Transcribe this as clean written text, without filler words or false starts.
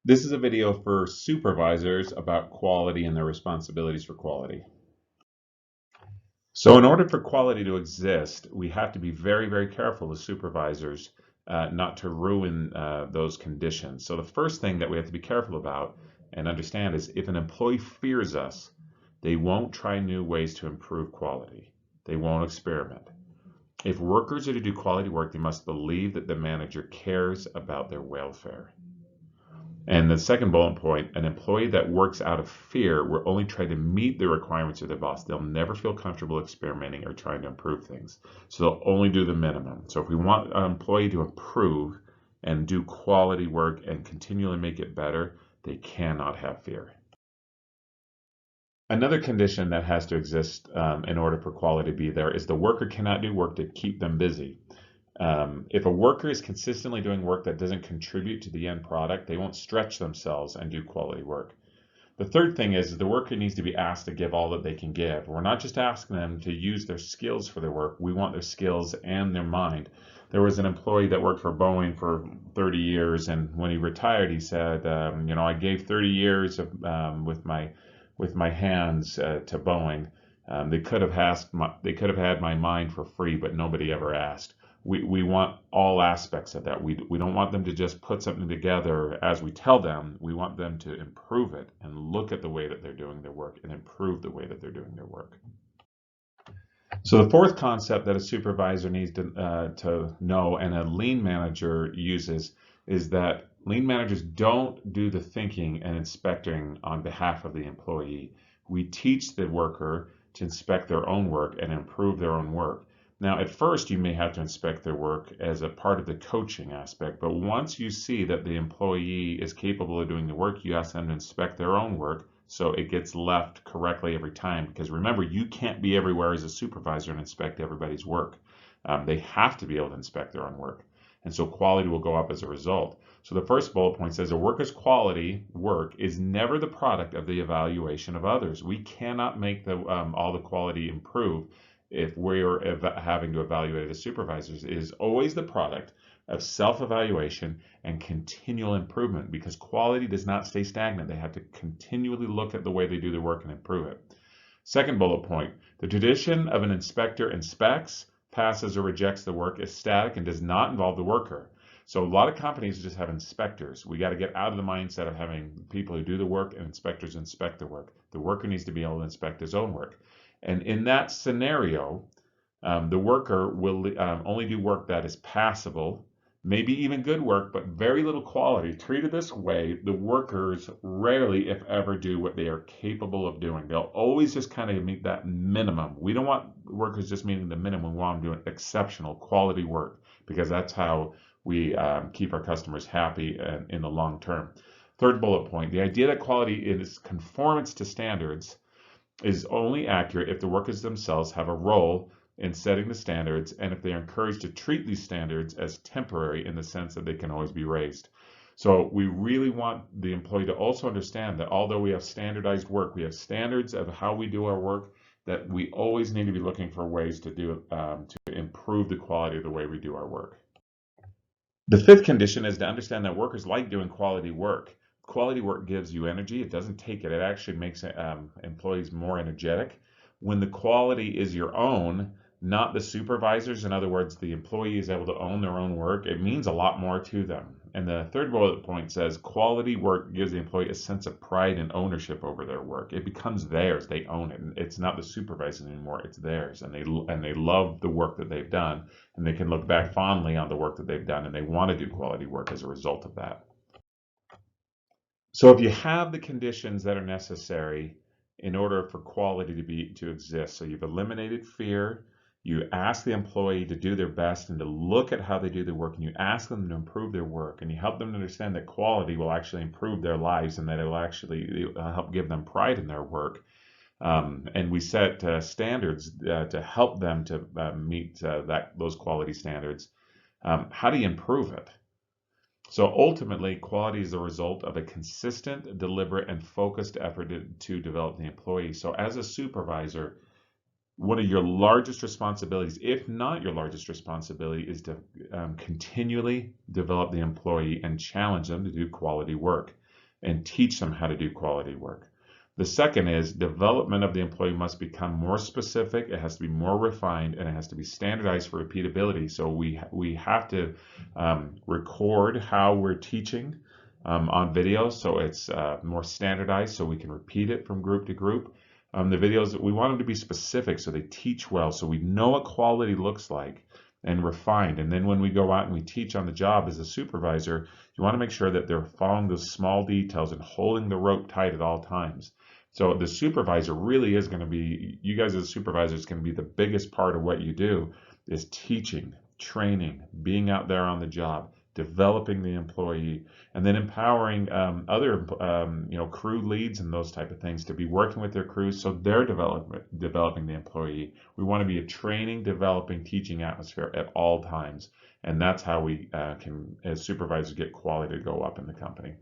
This is a video for supervisors about quality and their responsibilities for quality. So in order for quality to exist, we have to be very, very careful as supervisors not to ruin those conditions. So the first thing that we have to be careful about and understand is if an employee fears us, they won't try new ways to improve quality. They won't experiment. If workers are to do quality work, they must believe that the manager cares about their welfare. And the second bullet point, an employee that works out of fear will only try to meet the requirements of their boss. They'll never feel comfortable experimenting or trying to improve things. So they'll only do the minimum. So if we want an employee to improve and do quality work and continually make it better, they cannot have fear. Another condition that has to exist in order for quality to be there is the worker cannot do work to keep them busy. If a worker is consistently doing work that doesn't contribute to the end product, they won't stretch themselves and do quality work. The third thing is the worker needs to be asked to give all that they can give. We're not just asking them to use their skills for their work, we want their skills and their mind. There was an employee that worked for Boeing for 30 years, and when he retired, he said, I gave 30 years with my hands to Boeing. They could have had my mind for free, but nobody ever asked. We want all aspects of that. We don't want them to just put something together as we tell them. We want them to improve it and look at the way that they're doing their work and improve the way that they're doing their work. So the fourth concept that a supervisor needs to know and a lean manager uses is that lean managers don't do the thinking and inspecting on behalf of the employee. We teach the worker to inspect their own work and improve their own work. Now, at first, you may have to inspect their work as a part of the coaching aspect, but once you see that the employee is capable of doing the work, you ask them to inspect their own work so it gets left correctly every time. Because remember, you can't be everywhere as a supervisor and inspect everybody's work. They have to be able to inspect their own work. And so quality will go up as a result. So the first bullet point says a worker's quality work is never the product of the evaluation of others. We cannot make all the quality improve if we're having to evaluate it as supervisors. It is always the product of self-evaluation and continual improvement, because quality does not stay stagnant. They have to continually look at the way they do their work and improve it. Second bullet point, the tradition of an inspector inspects, passes, or rejects the work is static and does not involve the worker. So a lot of companies just have inspectors. We got to get out of the mindset of having people who do the work and inspectors inspect the work. The worker needs to be able to inspect his own work. And in that scenario, the worker will only do work that is passable, maybe even good work, but very little quality. Treated this way, the workers rarely, if ever, do what they are capable of doing. They'll always just kind of meet that minimum. We don't want workers just meeting the minimum. We want them doing exceptional quality work, because that's how we keep our customers happy in the long term. Third bullet point, the idea that quality is conformance to standards is only accurate if the workers themselves have a role in setting the standards, and if they are encouraged to treat these standards as temporary in the sense that they can always be raised. So we really want the employee to also understand that although we have standardized work, we have standards of how we do our work, that we always need to be looking for ways to improve the quality of the way we do our work. The fifth condition is to understand that workers like doing quality work. Quality work gives you energy. It doesn't take it. It actually makes employees more energetic. When the quality is your own, not the supervisors, in other words, the employee is able to own their own work, it means a lot more to them. And the third bullet point says quality work gives the employee a sense of pride and ownership over their work. It becomes theirs. They own it. And it's not the supervisor anymore. It's theirs. And they love the work that they've done. And they can look back fondly on the work that they've done. And they want to do quality work as a result of that. So if you have the conditions that are necessary in order for quality to exist, so you've eliminated fear, you ask the employee to do their best and to look at how they do their work, and you ask them to improve their work, and you help them understand that quality will actually improve their lives and that it will actually help give them pride in their work. And we set standards to help them to meet those quality standards. How do you improve it? So ultimately, quality is the result of a consistent, deliberate, and focused effort to develop the employee. So as a supervisor, one of your largest responsibilities, if not your largest responsibility, is to continually develop the employee and challenge them to do quality work. and teach them how to do quality work. The second is development of the employee must become more specific, it has to be more refined, and it has to be standardized for repeatability. So we have to record how we're teaching on videos, so it's more standardized so we can repeat it from group to group. The videos, we want them to be specific so they teach well, so we know what quality looks like and refined. And then when we go out and we teach on the job as a supervisor, you want to make sure that they're following those small details and holding the rope tight at all times. So the supervisor really is going to be, you guys as supervisors, is going to be the biggest part of what you do is teaching, training, being out there on the job, developing the employee, and then empowering other crew leads and those type of things to be working with their crews so they're developing the employee. We want to be a training, developing, teaching atmosphere at all times, and that's how we can, as supervisors, get quality to go up in the company.